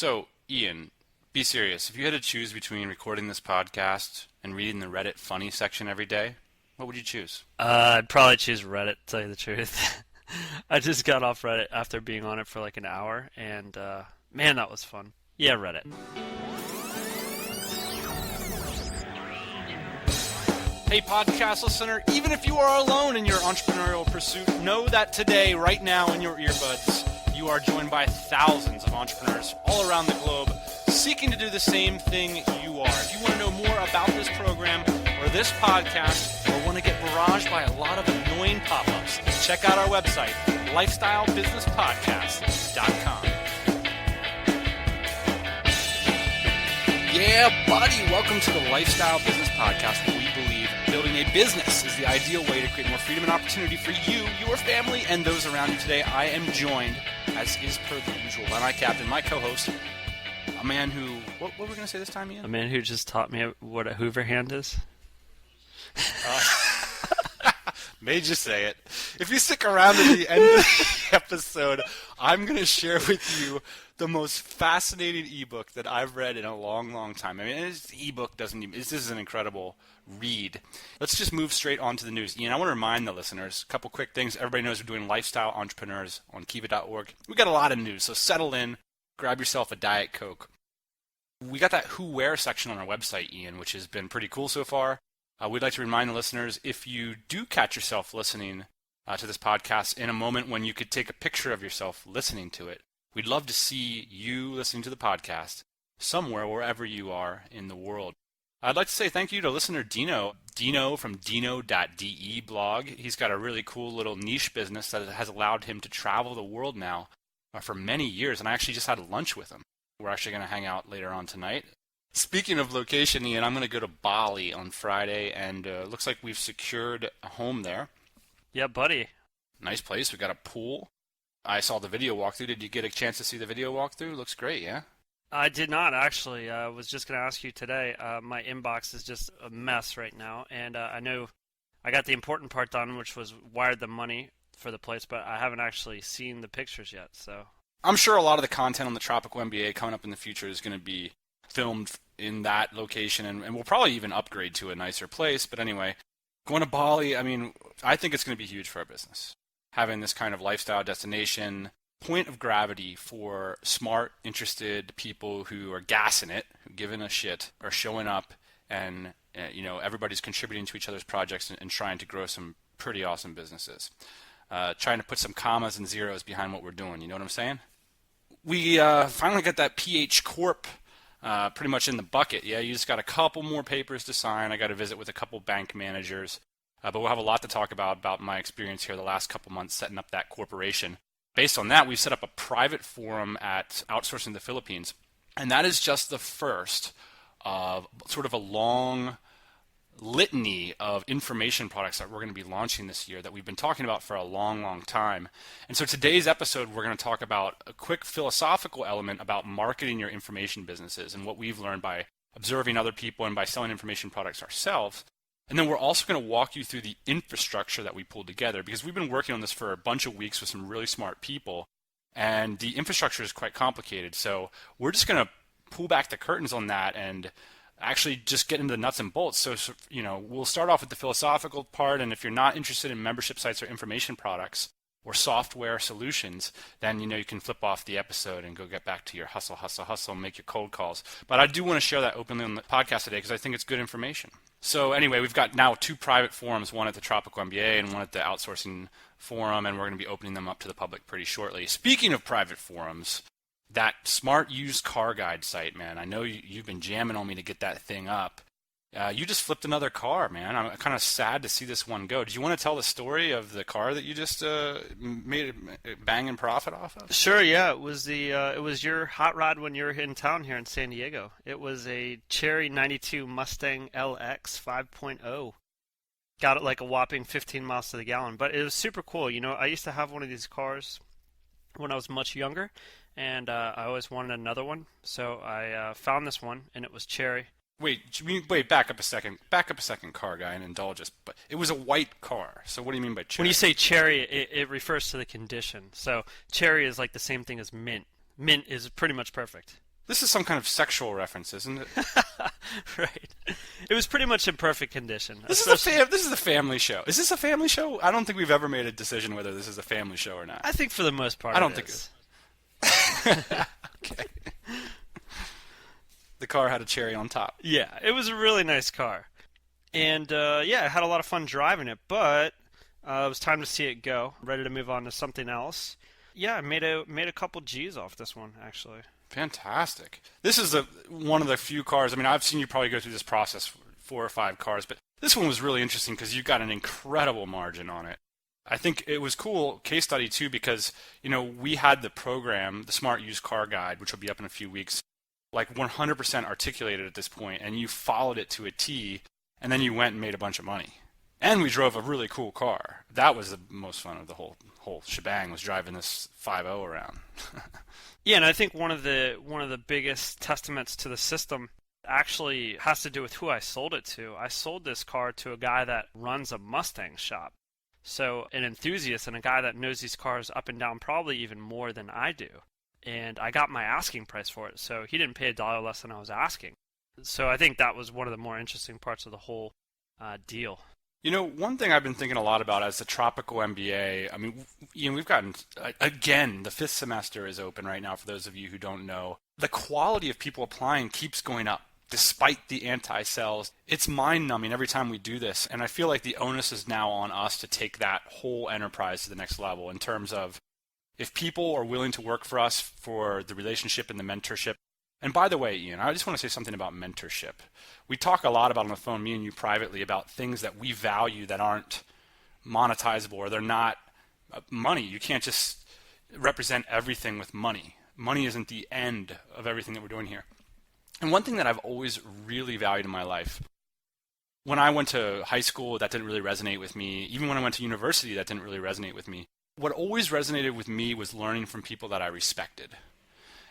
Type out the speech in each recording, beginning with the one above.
So, Ian, be serious. If you had to choose between recording this podcast and reading the Reddit funny section every day, what would you choose? I'd probably choose Reddit, to tell you the truth. I just got off Reddit after being on it for like an hour, and man, that was fun. Yeah, Reddit. Hey, podcast listener, even if you are alone in your entrepreneurial pursuit, know that today, right now in your earbuds, you are joined by thousands of entrepreneurs all around the globe seeking to do the same thing you are. If you want to know more about this program or this podcast or want to get barraged by a lot of annoying pop-ups, check out our website, lifestylebusinesspodcast.com. Yeah, buddy, welcome to the Lifestyle Business Podcast, where we believe building a business is the ideal way to create more freedom and opportunity for you, your family, and those around you. Today, I am joined, as is per the usual, by my captain, my co-host, a man who, what were we going to say this time, Ian? A man who just taught me what a Hoover hand is. Made you say it. If you stick around to the end of the episode, I'm going to share with you the most fascinating ebook that I've read in a long, long time. I mean, this ebook this is an incredible read. Let's just move straight on to the news. Ian, I want to remind the listeners a couple quick things. Everybody knows we're doing Lifestyle Entrepreneurs on kiva.org. We got a lot of news, so settle in, grab yourself a Diet Coke. We got that who, where section on our website, Ian, which has been pretty cool so far. We'd like to remind the listeners, if you do catch yourself listening to this podcast in a moment when you could take a picture of yourself listening to it, we'd love to see you listening to the podcast somewhere, wherever you are in the world. I'd like to say thank you to listener Deano. Deano from Deano.de blog. He's got a really cool little niche business that has allowed him to travel the world now for many years, and I actually just had lunch with him. We're actually going to hang out later on tonight. Speaking of location, Ian, I'm going to go to Bali on Friday, and looks like we've secured a home there. Yeah, buddy. Nice place. We got a pool. I saw the video walkthrough. Did you get a chance to see the video walkthrough? Looks great, yeah? I did not, actually. I was just going to ask you today. My inbox is just a mess right now, and I know I got the important part done, which was wired the money for the place, but I haven't actually seen the pictures yet, so... I'm sure a lot of the content on the Tropical MBA coming up in the future is going to be filmed in that location, and we'll probably even upgrade to a nicer place. But anyway, going to Bali, I mean, I think it's going to be huge for our business. Having this kind of lifestyle destination, point of gravity for smart, interested people who are gassing it, who giving a shit, are showing up, and everybody's contributing to each other's projects and trying to grow some pretty awesome businesses. Trying to put some commas and zeros behind what we're doing. You know what I'm saying? We finally got that PH Corp pretty much in the bucket. Yeah, you just got a couple more papers to sign. I got to visit with a couple bank managers. But we'll have a lot to talk about my experience here the last couple months setting up that corporation. Based on that, we've set up a private forum at Outsourcing the Philippines. And that is just the first of sort of a long litany of information products that we're going to be launching this year that we've been talking about for a long, long time. And so today's episode, we're going to talk about a quick philosophical element about marketing your information businesses and what we've learned by observing other people and by selling information products ourselves. And then we're also going to walk you through the infrastructure that we pulled together, because we've been working on this for a bunch of weeks with some really smart people, and the infrastructure is quite complicated. So we're just going to pull back the curtains on that and actually just get into the nuts and bolts. So, we'll start off with the philosophical part, and if you're not interested in membership sites or information products or software solutions, then, you can flip off the episode and go get back to your hustle, make your cold calls. But I do want to share that openly on the podcast today because I think it's good information. So anyway, we've got now 2 private forums, one at the Tropical MBA and one at the Outsourcing Forum, and we're going to be opening them up to the public pretty shortly. Speaking of private forums, that Smart Used Car Guide site, man, I know you've been jamming on me to get that thing up. You just flipped another car, man. I'm kind of sad to see this one go. Do you want to tell the story of the car that you just made a banging profit off of? Sure, yeah. It was it was your hot rod when you were in town here in San Diego. It was a Cherry 92 Mustang LX 5.0. Got it like a whopping 15 miles to the gallon. But it was super cool. I used to have one of these cars when I was much younger, and I always wanted another one. So I found this one, and it was Cherry. Wait, back up a second, car guy, and indulge us. But it was a white car, so what do you mean by cherry? When you say cherry, it refers to the condition. So cherry is like the same thing as mint. Mint is pretty much perfect. This is some kind of sexual reference, isn't it? Right. It was pretty much in perfect condition. This is a family show. Is this a family show? I don't think we've ever made a decision whether this is a family show or not. I think for the most part I don't it think is. Okay. The car had a cherry on top. Yeah, it was a really nice car. And yeah, I had a lot of fun driving it, but it was time to see it go. Ready to move on to something else. Yeah, I made a couple G's off this one, actually. Fantastic. This is one of the few cars. I mean, I've seen you probably go through this process 4 or 5 cars, but this one was really interesting because you got an incredible margin on it. I think it was cool case study too because, we had the program, the Smart Used Car Guide, which will be up in a few weeks, like 100% articulated at this point, and you followed it to a T, and then you went and made a bunch of money. And we drove a really cool car. That was the most fun of the whole shebang, was driving this 5.0 around. Yeah, and I think one of the biggest testaments to the system actually has to do with who I sold it to. I sold this car to a guy that runs a Mustang shop. So an enthusiast and a guy that knows these cars up and down probably even more than I do. And I got my asking price for it, so he didn't pay a dollar less than I was asking. So I think that was one of the more interesting parts of the whole deal. One thing I've been thinking a lot about as the Tropical MBA, I mean, we've gotten, again, the 5th semester is open right now for those of you who don't know. The quality of people applying keeps going up despite the anti-sales. It's mind-numbing every time we do this, and I feel like the onus is now on us to take that whole enterprise to the next level in terms of if people are willing to work for us for the relationship and the mentorship. And by the way, Ian, I just want to say something about mentorship. We talk a lot about on the phone, me and you privately, about things that we value that aren't monetizable or they're not money. You can't just represent everything with money. Money isn't the end of everything that we're doing here. And one thing that I've always really valued in my life, when I went to high school, that didn't really resonate with me. Even when I went to university, that didn't really resonate with me. What always resonated with me was learning from people that I respected.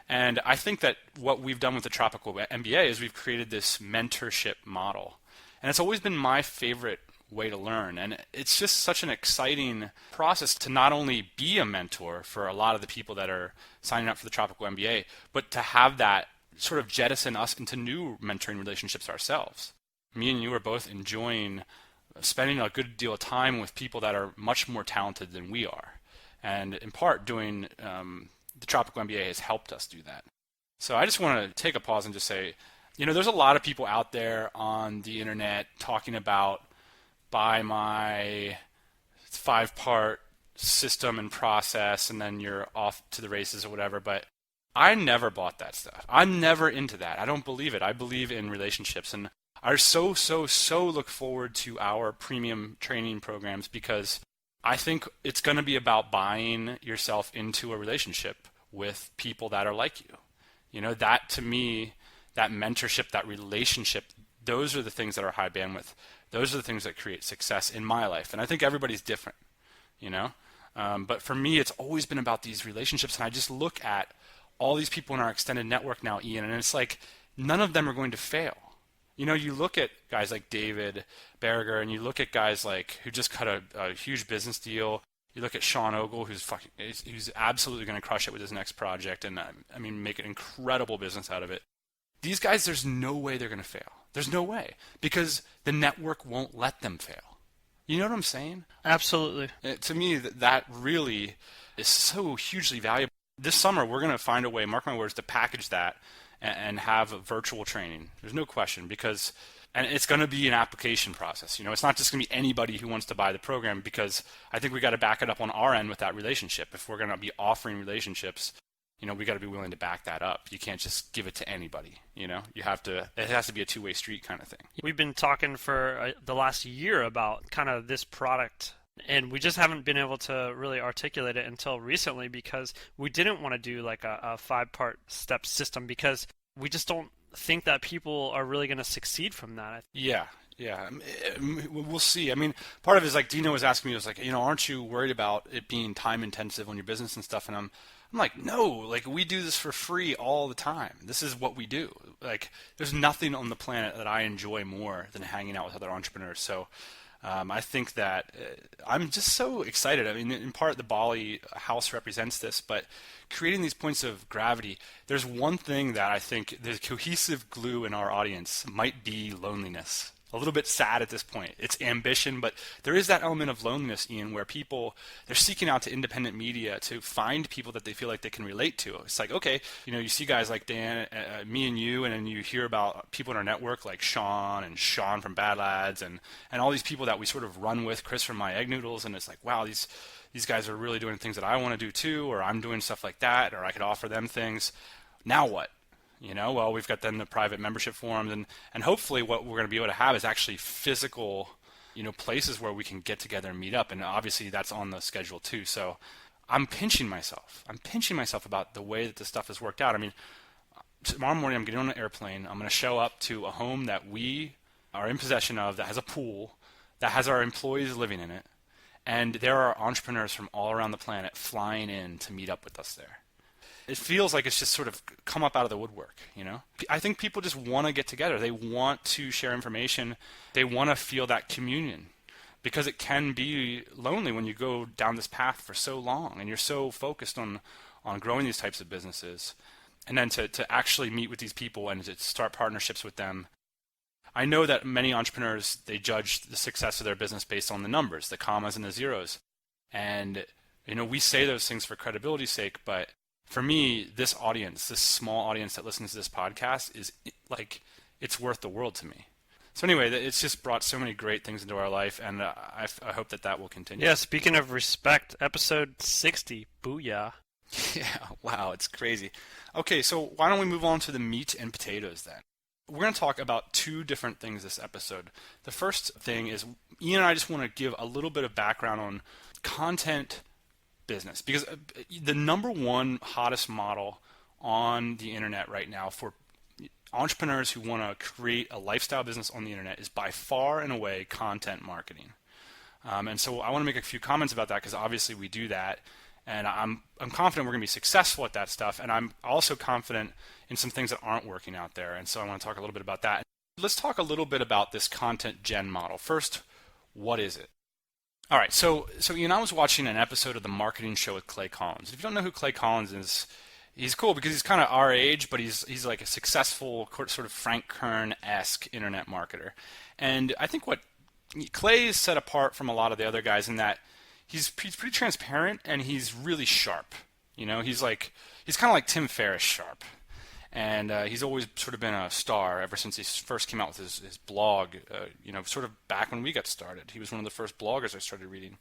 And I think that what we've done with the Tropical MBA is we've created this mentorship model. And it's always been my favorite way to learn. And it's just such an exciting process to not only be a mentor for a lot of the people that are signing up for the Tropical MBA, but to have that sort of jettison us into new mentoring relationships ourselves. Me and you are both enjoying spending a good deal of time with people that are much more talented than we are. And in part, doing the Tropical MBA has helped us do that. So I just want to take a pause and just say, there's a lot of people out there on the internet talking about buy my 5-part system and process and then you're off to the races or whatever, but I never bought that stuff. I'm never into that. I don't believe it. I believe in relationships, and I so look forward to our premium training programs because I think it's going to be about buying yourself into a relationship with people that are like you. That to me, that mentorship, that relationship, those are the things that are high bandwidth. Those are the things that create success in my life. And I think everybody's different, But for me, it's always been about these relationships. And I just look at all these people in our extended network now, Ian, and it's like none of them are going to fail. You look at guys like David Berger, and you look at guys like who just cut a huge business deal. You look at Sean Ogle, who's absolutely going to crush it with his next project, and make an incredible business out of it. These guys, there's no way they're going to fail. There's no way because the network won't let them fail. You know what I'm saying? Absolutely. To me, that really is so hugely valuable. This summer, we're going to find a way, mark my words, to package that and have virtual training. There's no question and it's going to be an application process. It's not just going to be anybody who wants to buy the program because I think we got to back it up on our end with that relationship. If we're going to be offering relationships, we got to be willing to back that up. You can't just give it to anybody. It has to be a two-way street kind of thing. We've been talking for the last year about kind of this product, and we just haven't been able to really articulate it until recently because we didn't want to do like a 5-part step system because we just don't think that people are really going to succeed from that. Yeah. We'll see. Part of it is like Deano was asking me, was like, aren't you worried about it being time intensive on your business and stuff? And I'm like, no, like we do this for free all the time. This is what we do. Like there's nothing on the planet that I enjoy more than hanging out with other entrepreneurs. So I think that I'm just so excited. I mean, in part, the Bali house represents this, but creating these points of gravity, there's one thing that I think the cohesive glue in our audience might be loneliness. A little bit sad at this point. It's ambition, but there is that element of loneliness, Ian, where people, they're seeking out to independent media to find people that they feel like they can relate to. It's like, okay, you see guys like Dan, me and you, and then you hear about people in our network like Sean and Sean from Badladz and all these people that we sort of run with, Chris from My Egg Noodles, and it's like, wow, these guys are really doing things that I want to do too, or I'm doing stuff like that, or I could offer them things. Now what? Well, we've got then the private membership forums, and hopefully what we're going to be able to have is actually physical, places where we can get together and meet up. And obviously that's on the schedule too. So I'm pinching myself. About the way that this stuff has worked out. I mean, tomorrow morning I'm getting on an airplane. I'm going to show up to a home that we are in possession of that has a pool, that has our employees living in it. And there are entrepreneurs from all around the planet flying in to meet up with us there. It feels like it's just sort of come up out of the woodwork, I think people just want to get together. They want to share information. They want to feel that communion, because it can be lonely when you go down this path for so long and you're so focused on growing these types of businesses. And then to actually meet with these people and to start partnerships with them. I know that many entrepreneurs, they judge the success of their business based on the numbers, the commas and the zeros. And, we say those things for credibility's sake, but for me, this audience, this small audience that listens to this podcast is like, it's worth the world to me. So anyway, it's just brought so many great things into our life, and I hope that will continue. Yeah, speaking of respect, episode 60, booyah. Yeah, wow, it's crazy. Okay, so why don't we move on to the meat and potatoes then? We're going to talk about two different things this episode. The first thing is, Ian and I just want to give a little bit of background on content business, because the number one hottest model on the internet right now for entrepreneurs who want to create a lifestyle business on the internet is by far and away content marketing. And so I want to make a few comments about that, because obviously we do that, and I'm confident we're going to be successful at that stuff, and I'm also confident in some things that aren't working out there, and so I want to talk a little bit about that. Let's talk a little bit about this content gen model. First, what is it? All right, so I was watching an episode of The Marketing Show with Clay Collins. If you don't know who Clay Collins is, he's cool because he's kind of our age, but he's like a successful sort of Frank Kern-esque internet marketer. And I think what Clay is set apart from a lot of the other guys in that he's pretty transparent and he's really sharp. He's kind of like Tim Ferriss sharp. And he's always sort of been a star ever since he first came out with his blog, sort of back when we got started. He was one of the first bloggers I started reading.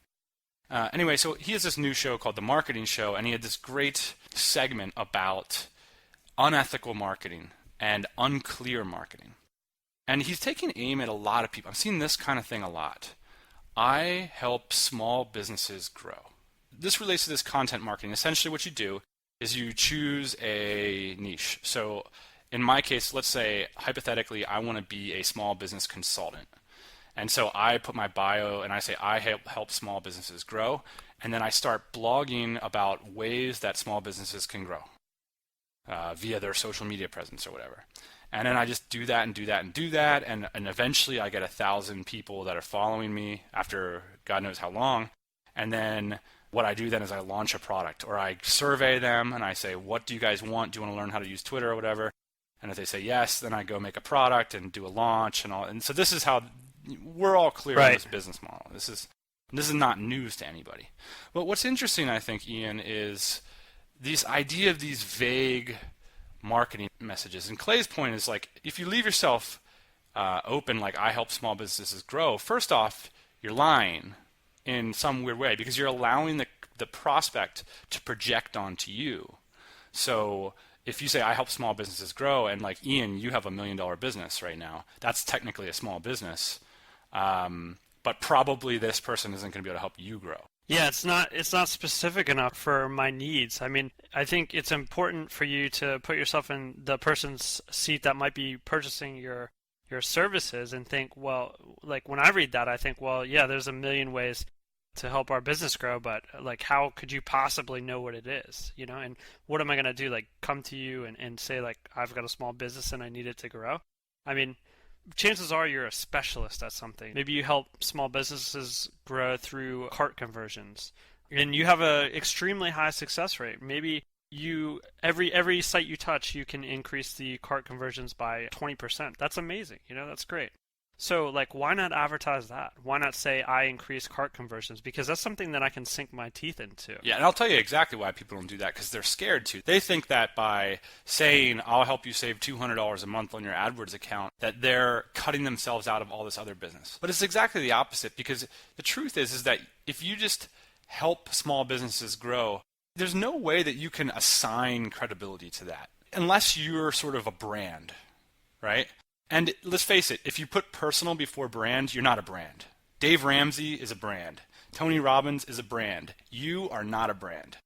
Anyway, so he has this new show called The Marketing Show, and he had this great segment about unethical marketing and unclear marketing. And he's taking aim at a lot of people. I've seen this kind of thing a lot. I help small businesses grow. This relates to this content marketing. Essentially what you do is you choose a niche. So in my case, let's say, hypothetically, I want to be a small business consultant. And so I put my bio and I say, I help small businesses grow. And then I start blogging about ways that small businesses can grow via their social media presence or whatever. And then I just do that and do that and do that. And eventually I get 1,000 people that are following me after God knows how long. And then what I do then is I launch a product, or I survey them and I say, what do you guys want? Do you want to learn how to use Twitter or whatever? And if they say yes, then I go make a product and do a launch and all. And so this is how we're all clear on this business model. This is not news to anybody. But what's interesting, I think, Ian, is this idea of these vague marketing messages. And Clay's point is, like, if you leave yourself open, like I help small businesses grow, first off, you're lying in some weird way, because you're allowing the prospect to project onto you. So if you say, I help small businesses grow, and like, Ian, you have $1 million business right now, that's technically a small business, but probably this person isn't going to be able to help you grow. Yeah, it's not specific enough for my needs. I mean, I think it's important for you to put yourself in the person's seat that might be purchasing your services and think, well, like when I read that, I think, well, yeah, there's a million ways to help our business grow, but like, how could you possibly know what it is, and what am I going to do? Like, come to you and say, like, I've got a small business and I need it to grow? I mean, chances are you're a specialist at something. Maybe you help small businesses grow through cart conversions, and you have a extremely high success rate. Maybe you every site you touch, you can increase the cart conversions by 20%. That's amazing. That's great. So, like, why not advertise that? Why not say I increase cart conversions? Because that's something that I can sink my teeth into. Yeah, and I'll tell you exactly why people don't do that, because they're scared to. They think that by saying, I'll help you save $200 a month on your AdWords account, that they're cutting themselves out of all this other business. But it's exactly the opposite, because the truth is that if you just help small businesses grow, there's no way that you can assign credibility to that, unless you're sort of a brand, right? And let's face it, if you put personal before brand, you're not a brand. Dave Ramsey is a brand. Tony Robbins is a brand. You are not a brand.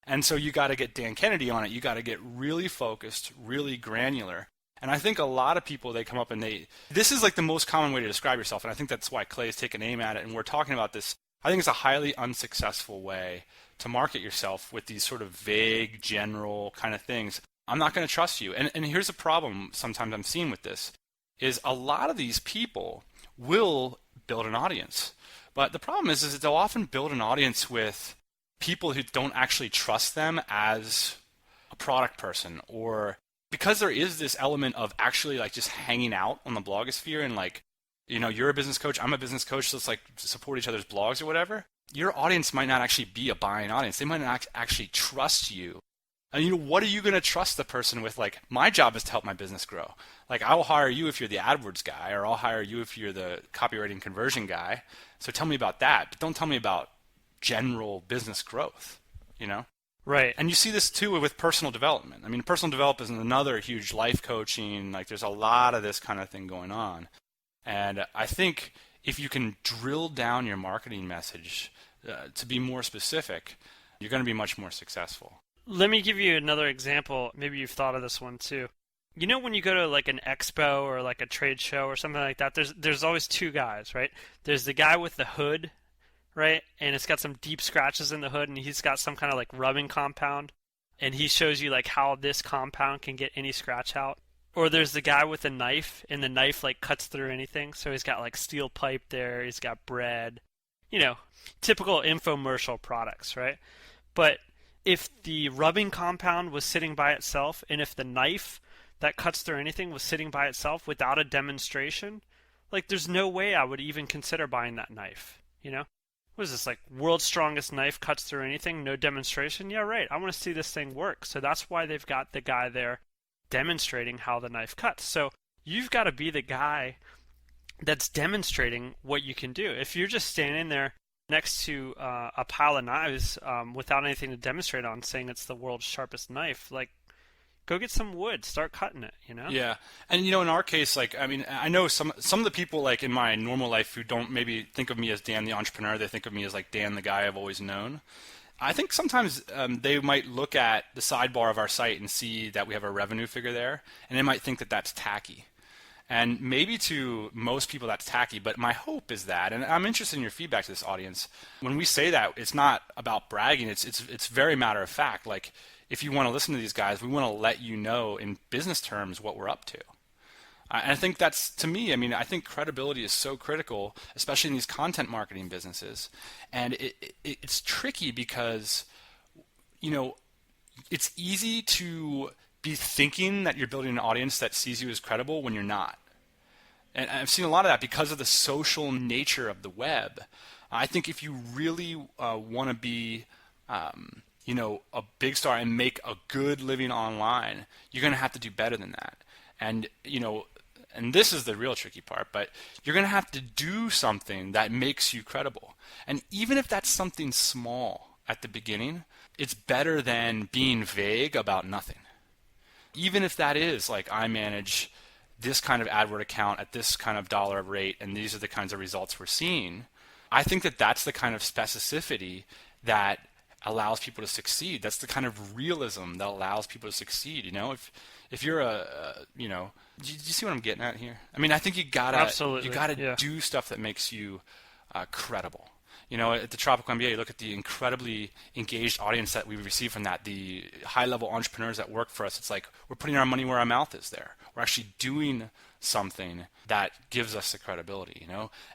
And so you got to get Dan Kennedy on it. You got to get really focused, really granular. And I think a lot of people, they come up and this is like the most common way to describe yourself. And I think that's why Clay's taken aim at it. And we're talking about this. I think it's a highly unsuccessful way to market yourself with these sort of vague, general kind of things. I'm not going to trust you. And here's a problem sometimes I'm seeing with this. Is a lot of these people will build an audience. But the problem is that they'll often build an audience with people who don't actually trust them as a product person, or because there is this element of actually like just hanging out on the blogosphere and like, you're a business coach, I'm a business coach, so let's like support each other's blogs or whatever. Your audience might not actually be a buying audience. They might not actually trust you. And what are you going to trust the person with? Like, my job is to help my business grow. Like, I will hire you if you're the AdWords guy, or I'll hire you if you're the copywriting conversion guy. So tell me about that, but don't tell me about general business growth, Right. And you see this too with personal development. I mean, personal development is another huge life coaching. Like, there's a lot of this kind of thing going on. And I think if you can drill down your marketing message to be more specific, you're going to be much more successful. Let me give you another example. Maybe you've thought of this one too. When you go to like an expo or like a trade show or something like that, there's always two guys, right? There's the guy with the hood, right? And it's got some deep scratches in the hood, and he's got some kind of like rubbing compound, and he shows you like how this compound can get any scratch out. Or there's the guy with the knife, and the knife like cuts through anything. So he's got like steel pipe there, he's got bread, typical infomercial products, right? But if the rubbing compound was sitting by itself, and if the knife that cuts through anything was sitting by itself without a demonstration, like there's no way I would even consider buying that knife, What is this, like world's strongest knife cuts through anything, no demonstration? Yeah, right. I want to see this thing work. So that's why they've got the guy there demonstrating how the knife cuts. So you've got to be the guy that's demonstrating what you can do. If you're just standing there next to a pile of knives without anything to demonstrate on, saying it's the world's sharpest knife, like, go get some wood, start cutting it, Yeah. And in our case, like, I mean, I know some of the people like in my normal life who don't maybe think of me as Dan the entrepreneur, they think of me as like Dan the guy I've always known. I think sometimes they might look at the sidebar of our site and see that we have a revenue figure there, and they might think that that's tacky. And maybe to most people that's tacky, but my hope is that, and I'm interested in your feedback to this audience, when we say that, it's not about bragging, it's very matter of fact. Like, if you want to listen to these guys, we want to let you know in business terms what we're up to. And I think that's, to me, I mean, I think credibility is so critical, especially in these content marketing businesses. And it's tricky because, it's easy to be thinking that you're building an audience that sees you as credible when you're not. And I've seen a lot of that because of the social nature of the web. I think if you really want to be, a big star and make a good living online, you're going to have to do better than that. And, and this is the real tricky part, but you're going to have to do something that makes you credible. And even if that's something small at the beginning, it's better than being vague about nothing. Even if that is like, I manage this kind of AdWord account at this kind of dollar rate, and these are the kinds of results we're seeing, I think that that's the kind of specificity that allows people to succeed. That's the kind of realism that allows people to succeed. If you're do you see what I'm getting at here? I mean, I think you gotta do stuff that makes you credible. At the Tropical MBA, you look at the incredibly engaged audience that we receive from that, the high-level entrepreneurs that work for us. It's like we're putting our money where our mouth is there. We're actually doing something that gives us the credibility,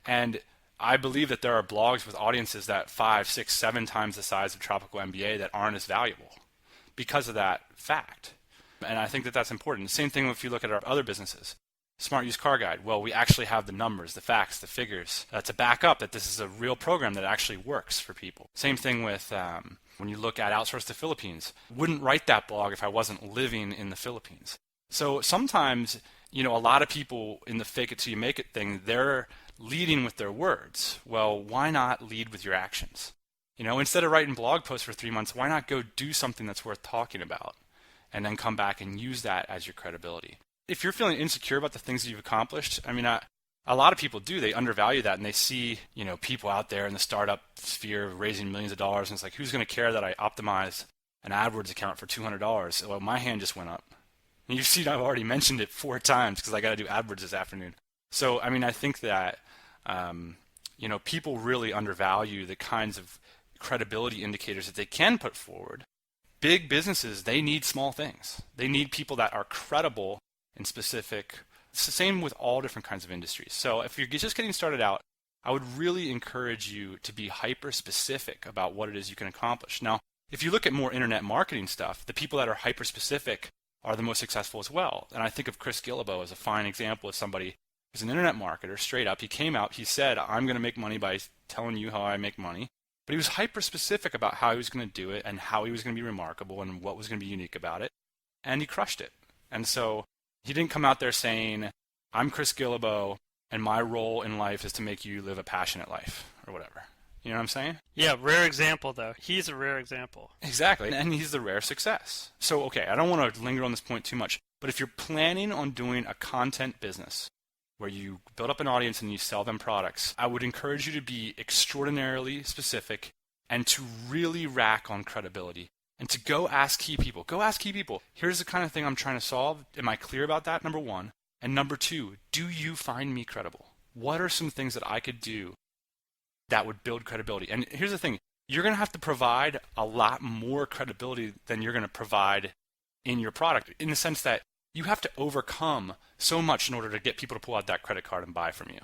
And I believe that there are blogs with audiences that 5, 6, 7 times the size of Tropical MBA that aren't as valuable because of that fact. And I think that that's important. Same thing if you look at our other businesses. Smart Used Car Guide. Well, we actually have the numbers, the facts, the figures to back up that this is a real program that actually works for people. Same thing with when you look at Outsource to Philippines. Wouldn't write that blog if I wasn't living in the Philippines. So sometimes, a lot of people in the fake it till you make it thing, they're leading with their words. Well, why not lead with your actions? Instead of writing blog posts for 3 months, why not go do something that's worth talking about and then come back and use that as your credibility? If you're feeling insecure about the things that you've accomplished, a lot of people do. They undervalue that, and they see, people out there in the startup sphere raising millions of dollars, and it's like, who's going to care that I optimized an AdWords account for $200? Well, my hand just went up. And you've seen I've already mentioned it 4 times because I got to do AdWords this afternoon. So, I think that, people really undervalue the kinds of credibility indicators that they can put forward. Big businesses, they need small things. They need people that are credible in specific. It's the same with all different kinds of industries. So if you're just getting started out, I would really encourage you to be hyper specific about what it is you can accomplish. Now, if you look at more internet marketing stuff, the people that are hyper specific are the most successful as well. And I think of Chris Guillebeau as a fine example of somebody who's an internet marketer, straight up. He came out, he said, I'm going to make money by telling you how I make money. But he was hyper specific about how he was going to do it and how he was going to be remarkable and what was going to be unique about it. And he crushed it. And so he didn't come out there saying, I'm Chris Guillebeau, and my role in life is to make you live a passionate life, or whatever. You know what I'm saying? Yeah, rare example, though. He's a rare example. Exactly, and he's the rare success. So, okay, I don't want to linger on this point too much, but if you're planning on doing a content business where you build up an audience and you sell them products, I would encourage you to be extraordinarily specific and to really rack on credibility. And to go ask key people. Go ask key people. Here's the kind of thing I'm trying to solve. Am I clear about that? Number 1. And number 2, do you find me credible? What are some things that I could do that would build credibility? And here's the thing. You're going to have to provide a lot more credibility than you're going to provide in your product, in the sense that you have to overcome so much in order to get people to pull out that credit card and buy from you.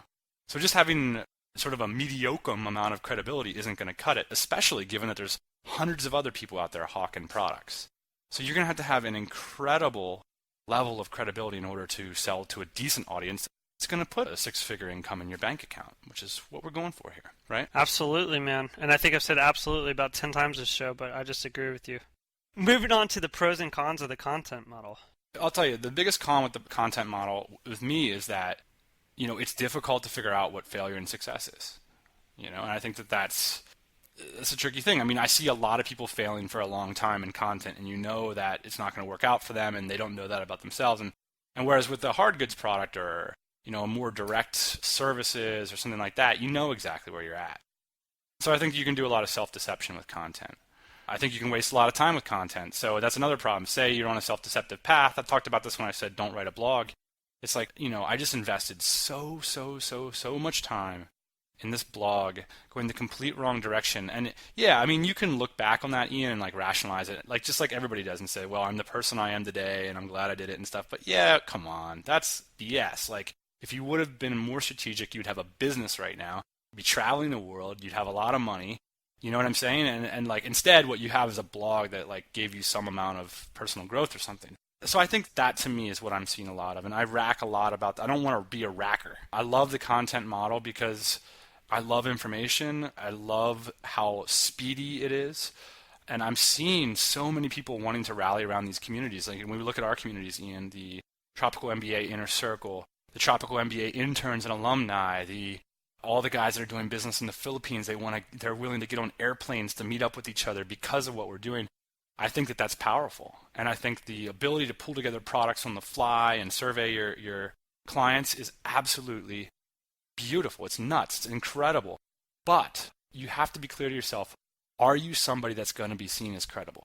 So just having sort of a mediocre amount of credibility isn't going to cut it, especially given that there's hundreds of other people out there hawking products. So you're going to have an incredible level of credibility in order to sell to a decent audience. It's going to put a 6-figure income in your bank account, which is what we're going for here, right? Absolutely, man. And I think I've said absolutely about 10 times this show, but I just agree with you. Moving on to the pros and cons of the content model. I'll tell you, the biggest con with the content model with me is that, it's difficult to figure out what failure and success is. And I think that that's a tricky thing. I see a lot of people failing for a long time in content, and that it's not going to work out for them, and they don't know that about themselves. And whereas with the hard goods product or, a more direct services or something like that, exactly where you're at. So I think you can do a lot of self-deception with content. I think you can waste a lot of time with content. So that's another problem. Say you're on a self-deceptive path. I talked about this when I said don't write a blog. It's like, I just invested so much time in this blog going the complete wrong direction. And yeah, you can look back on that, Ian, and rationalize it, just like everybody does, and say, well, I'm the person I am today and I'm glad I did it and stuff. But yeah, come on, that's BS. If you would have been more strategic, you'd have a business right now, you'd be traveling the world, you'd have a lot of money. You know what I'm saying? And instead what you have is a blog that gave you some amount of personal growth or something. So I think that to me is what I'm seeing a lot of. And I rack a lot about that. I don't want to be a racker. I love the content model because I love information. I love how speedy it is. And I'm seeing so many people wanting to rally around these communities. When we look at our communities, Ian, the Tropical MBA Inner Circle, the Tropical MBA interns and alumni, all the guys that are doing business in the Philippines, they're willing to get on airplanes to meet up with each other because of what we're doing. I think that that's powerful. And I think the ability to pull together products on the fly and survey your clients is absolutely beautiful. It's nuts. It's incredible. But you have to be clear to yourself, are you somebody that's going to be seen as credible?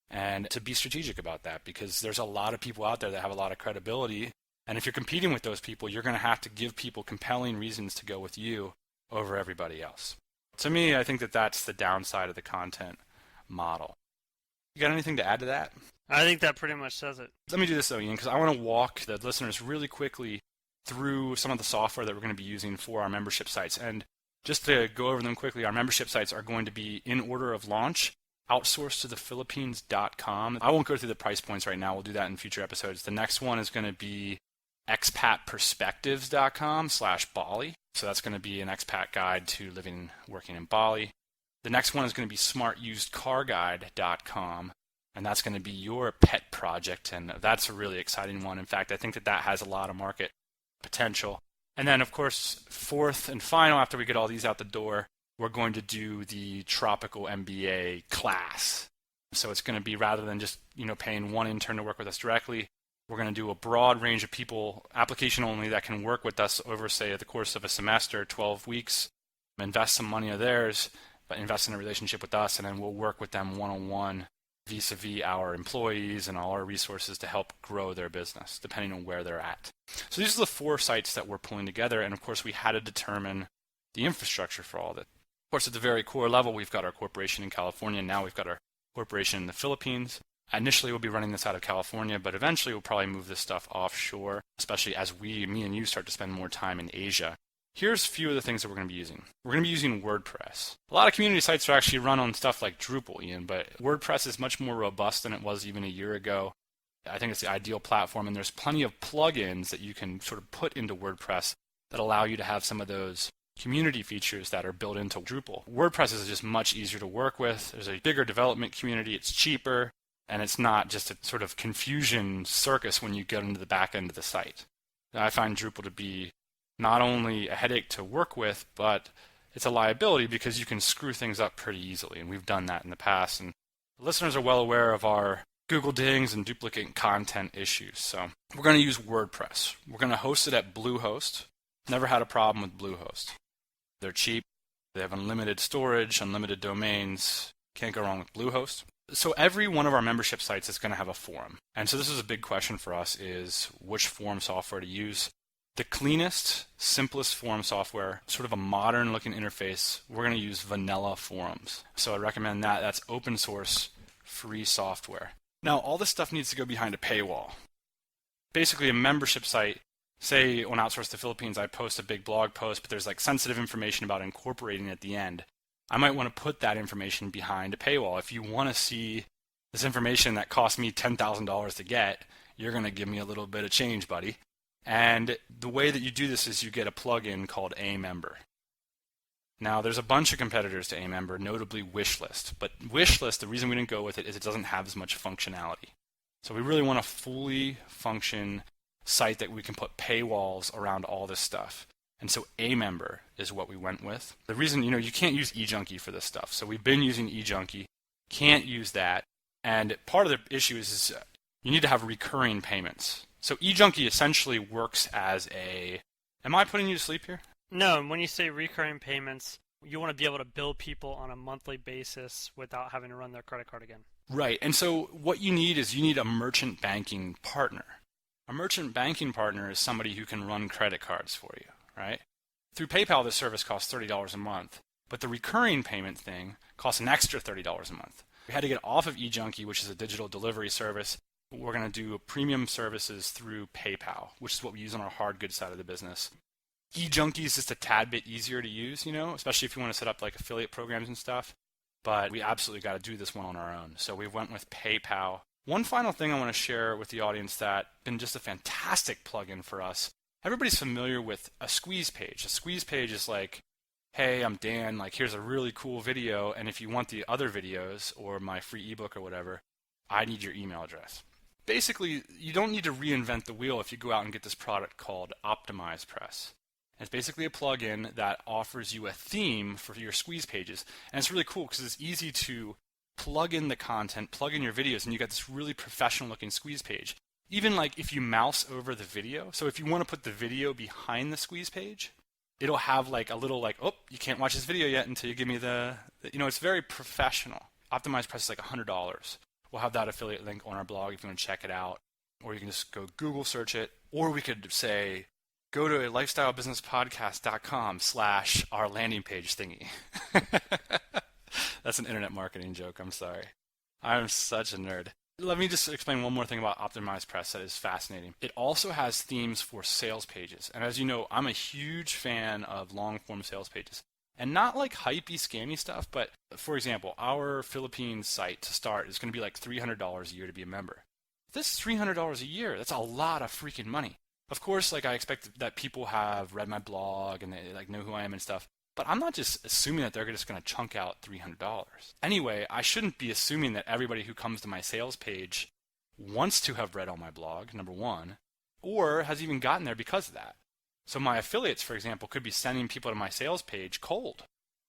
And to be strategic about that, because there's a lot of people out there that have a lot of credibility. And if you're competing with those people, you're going to have to give people compelling reasons to go with you over everybody else. To me, I think that that's the downside of the content model. You got anything to add to that? I think that pretty much says it. Let me do this though, Ian, because I want to walk the listeners really quickly through some of the software that we're going to be using for our membership sites. And just to go over them quickly, our membership sites are going to be in order of launch, outsourced to the Philippines.com. I won't go through the price points right now. We'll do that in future episodes. The next one is going to be expatperspectives.com/Bali. So that's going to be an expat guide to living, working in Bali. The next one is going to be smartusedcarguide.com. And that's going to be your pet project. And that's a really exciting one. In fact, I think that has a lot of market potential. And then, of course, fourth and final, after we get all these out the door, we're going to do the Tropical MBA class. So it's going to be, rather than just paying one intern to work with us directly, we're going to do a broad range of people, application only, that can work with us over, say, the course of a semester, 12 weeks, invest some money of theirs, but invest in a relationship with us, and then we'll work with them one-on-one vis-a-vis our employees and all our resources to help grow their business, depending on where they're at. So these are the 4 sites that we're pulling together, and of course we had to determine the infrastructure for all of it. Of course, at the very core level, we've got our corporation in California, and now we've got our corporation in the Philippines. Initially, we'll be running this out of California, but eventually we'll probably move this stuff offshore, especially as me and you start to spend more time in Asia. Here's a few of the things that we're going to be using. We're going to be using WordPress. A lot of community sites are actually run on stuff like Drupal, Ian, but WordPress is much more robust than it was even a year ago. I think it's the ideal platform, and there's plenty of plugins that you can sort of put into WordPress that allow you to have some of those community features that are built into Drupal. WordPress is just much easier to work with. There's a bigger development community. It's cheaper, and it's not just a sort of confusion circus when you get into the back end of the site. I find Drupal to be not only a headache to work with, but it's a liability because you can screw things up pretty easily, and we've done that in the past. And listeners are well aware of our Google dings and duplicate content issues. So we're going to use WordPress. We're going to host it at Bluehost. Never had a problem with Bluehost. They're cheap. They have unlimited storage, unlimited domains. Can't go wrong with Bluehost. So every one of our membership sites is going to have a forum. And so this is a big question for us, is which forum software to use. The cleanest, simplest forum software, sort of a modern looking interface, we're going to use Vanilla Forums. So I recommend that. That's open source, free software. Now, all this stuff needs to go behind a paywall. Basically, a membership site, say on Outsource to Philippines, I post a big blog post, but there's like sensitive information about incorporating at the end. I might want to put that information behind a paywall. If you want to see this information that cost me $10,000 to get, you're going to give me a little bit of change, buddy. And the way that you do this is you get a plugin called Amember. Now, there's a bunch of competitors to Amember, notably Wishlist. But Wishlist, the reason we didn't go with it is it doesn't have as much functionality. So we really want a fully function site that we can put paywalls around all this stuff. And so Amember is what we went with. The reason, you can't use eJunkie for this stuff. So we've been using eJunkie. Can't use that. And part of the issue is you need to have recurring payments. So eJunkie essentially works as a... Am I putting you to sleep here? No, when you say recurring payments, you want to be able to bill people on a monthly basis without having to run their credit card again. Right. And so what you need is you need a merchant banking partner. A merchant banking partner is somebody who can run credit cards for you, right? Through PayPal, this service costs $30 a month, but the recurring payment thing costs an extra $30 a month. We had to get off of eJunkie, which is a digital delivery service. We're going to do premium services through PayPal, which is what we use on our hard goods side of the business. eJunkie is just a tad bit easier to use, especially if you want to set up like affiliate programs and stuff. But we absolutely got to do this one on our own. So we went with PayPal. One final thing I want to share with the audience that's been just a fantastic plugin for us. Everybody's familiar with a squeeze page. A squeeze page is like, hey, I'm Dan, like here's a really cool video, and if you want the other videos or my free ebook or whatever, I need your email address. Basically, you don't need to reinvent the wheel if you go out and get this product called OptimizePress. It's basically a plugin that offers you a theme for your squeeze pages. And it's really cool because it's easy to plug in the content, plug in your videos, and you got this really professional looking squeeze page. Even like if you mouse over the video, so if you want to put the video behind the squeeze page, it'll have like a little like, oh, you can't watch this video yet until you give me it's very professional. OptimizePress is like $100. We'll have that affiliate link on our blog if you want to check it out. Or you can just go Google search it. Or we could say, go to lifestylebusinesspodcast.com/our landing page thingy. That's an internet marketing joke. I'm sorry. I'm such a nerd. Let me just explain one more thing about Optimized Press that is fascinating. It also has themes for sales pages. And as you know, I'm a huge fan of long-form sales pages. And not like hypey, scammy stuff, but for example, our Philippines site to start is going to be like $300 a year to be a member. This is $300 a year. That's a lot of freaking money. Of course, like I expect that people have read my blog and they like know who I am and stuff. But I'm not just assuming that they're just going to chunk out $300. Anyway, I shouldn't be assuming that everybody who comes to my sales page wants to have read all my blog, number one, or has even gotten there because of that. So my affiliates, for example, could be sending people to my sales page cold.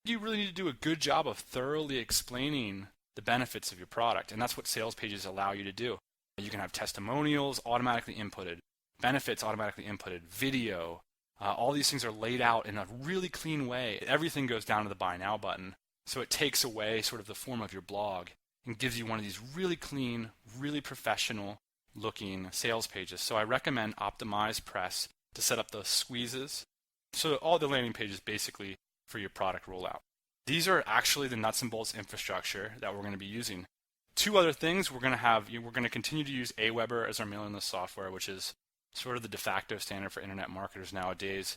You really need to do a good job of thoroughly explaining the benefits of your product, and that's what sales pages allow you to do. You can have testimonials automatically inputted, benefits automatically inputted, video. All these things are laid out in a really clean way. Everything goes down to the buy now button. So it takes away sort of the form of your blog and gives you one of these really clean, really professional looking sales pages. So I recommend Optimized Press to set up those squeezes. So all the landing pages basically for your product rollout. These are actually the nuts and bolts infrastructure that we're going to be using. Two other things we're going to continue to use Aweber as our mailing list software, which is sort of the de facto standard for internet marketers nowadays.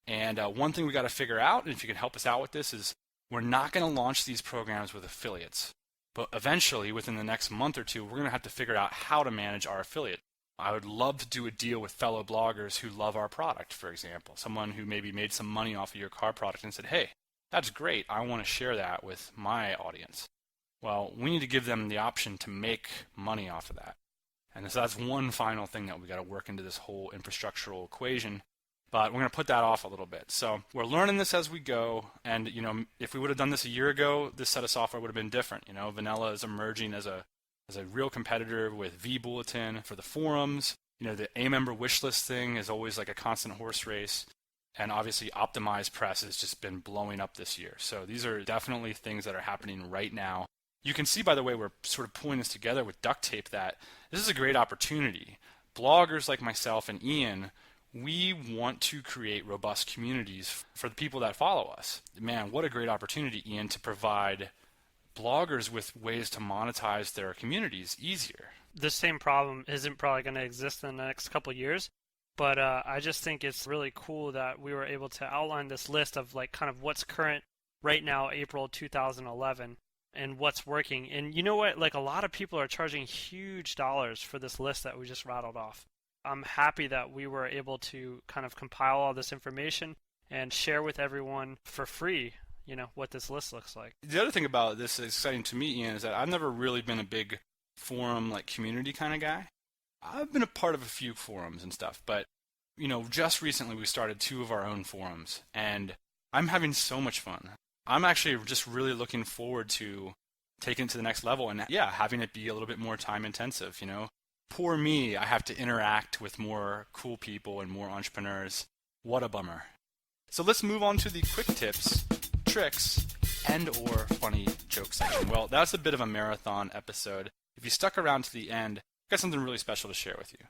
And one thing we got to figure out, and if you can help us out with this, is we're not going to launch these programs with affiliates. But eventually, within the next month or two, we're going to have to figure out how to manage our affiliate. I would love to do a deal with fellow bloggers who love our product, for example. Someone who maybe made some money off of your car product and said, hey, that's great. I want to share that with my audience. Well, we need to give them the option to make money off of that. And so that's one final thing that we got to work into this whole infrastructural equation. But we're going to put that off a little bit. So we're learning this as we go. And, if we would have done this a year ago, this set of software would have been different. Vanilla is emerging as a real competitor with vBulletin for the forums. The A-member wishlist thing is always like a constant horse race. And obviously Optimized Press has just been blowing up this year. So these are definitely things that are happening right now. You can see, by the way, we're sort of pulling this together with duct tape that this is a great opportunity. Bloggers like myself and Ian, we want to create robust communities for the people that follow us. Man, what a great opportunity, Ian, to provide bloggers with ways to monetize their communities easier. This same problem isn't probably going to exist in the next couple of years, but I just think it's really cool that we were able to outline this list of like kind of what's current right now, April 2011. And what's working. And you know what? Like a lot of people are charging huge dollars for this list that we just rattled off. I'm happy that we were able to kind of compile all this information and share with everyone for free, what this list looks like. The other thing about this that's exciting to me, Ian, is that I've never really been a big forum, like community kind of guy. I've been a part of a few forums and stuff, but, just recently we started 2 of our own forums, and I'm having so much fun. I'm actually just really looking forward to taking it to the next level and, having it be a little bit more time intensive, Poor me, I have to interact with more cool people and more entrepreneurs. What a bummer. So let's move on to the quick tips, tricks, and or funny joke section. Well, that's a bit of a marathon episode. If you stuck around to the end, I've got something really special to share with you.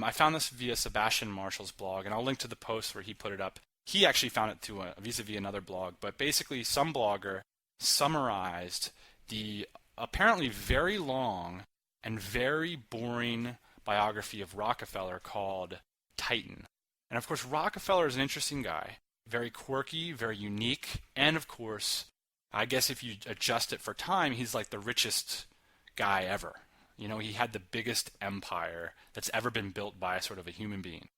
I found this via Sebastian Marshall's blog, and I'll link to the post where he put it up. He actually found it through vis-a-vis another blog, but basically some blogger summarized the apparently very long and very boring biography of Rockefeller called Titan. And of course, Rockefeller is an interesting guy, very quirky, very unique, and of course, I guess if you adjust it for time, he's like the richest guy ever. He had the biggest empire that's ever been built by sort of a human being.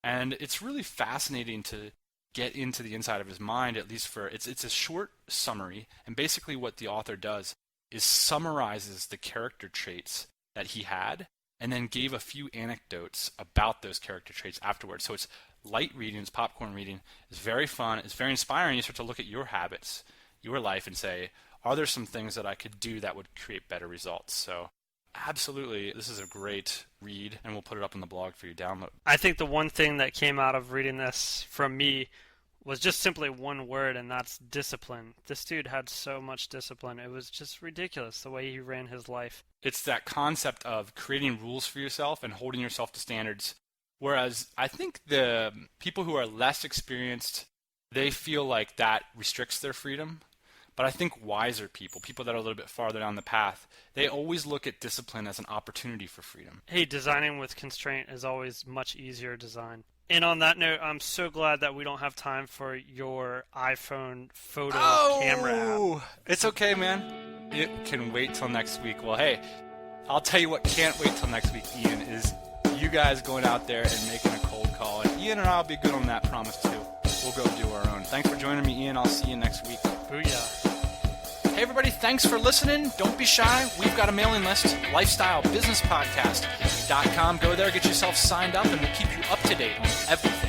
And it's really fascinating to get into the inside of his mind, at least for it's a short summary, and basically what the author does is summarizes the character traits that he had and then gave a few anecdotes about those character traits afterwards. So it's light reading, it's popcorn reading, it's very fun, it's very inspiring. You start to look at your habits, your life, and say, are there some things that I could do that would create better results? So absolutely, this is a great read, and we'll put it up on the blog for you to download. I think the one thing that came out of reading this from me was just simply one word, and that's discipline. This dude had so much discipline. It was just ridiculous the way he ran his life. It's that concept of creating rules for yourself and holding yourself to standards. Whereas I think the people who are less experienced, they feel like that restricts their freedom. But I think wiser people, people that are a little bit farther down the path, they always look at discipline as an opportunity for freedom. Hey, designing with constraint is always much easier design. And on that note, I'm so glad that we don't have time for your iPhone photo camera app. It's okay, man. It can wait till next week. Well, hey, I'll tell you what can't wait till next week, Ian, is you guys going out there and making a cold call. And Ian and I'll be good on that promise, too. We'll go do our own. Thanks for joining me, Ian. I'll see you next week. Booyah. Hey, everybody. Thanks for listening. Don't be shy. We've got a mailing list, lifestylebusinesspodcast.com. Go there, get yourself signed up, and we'll keep you up to date on everything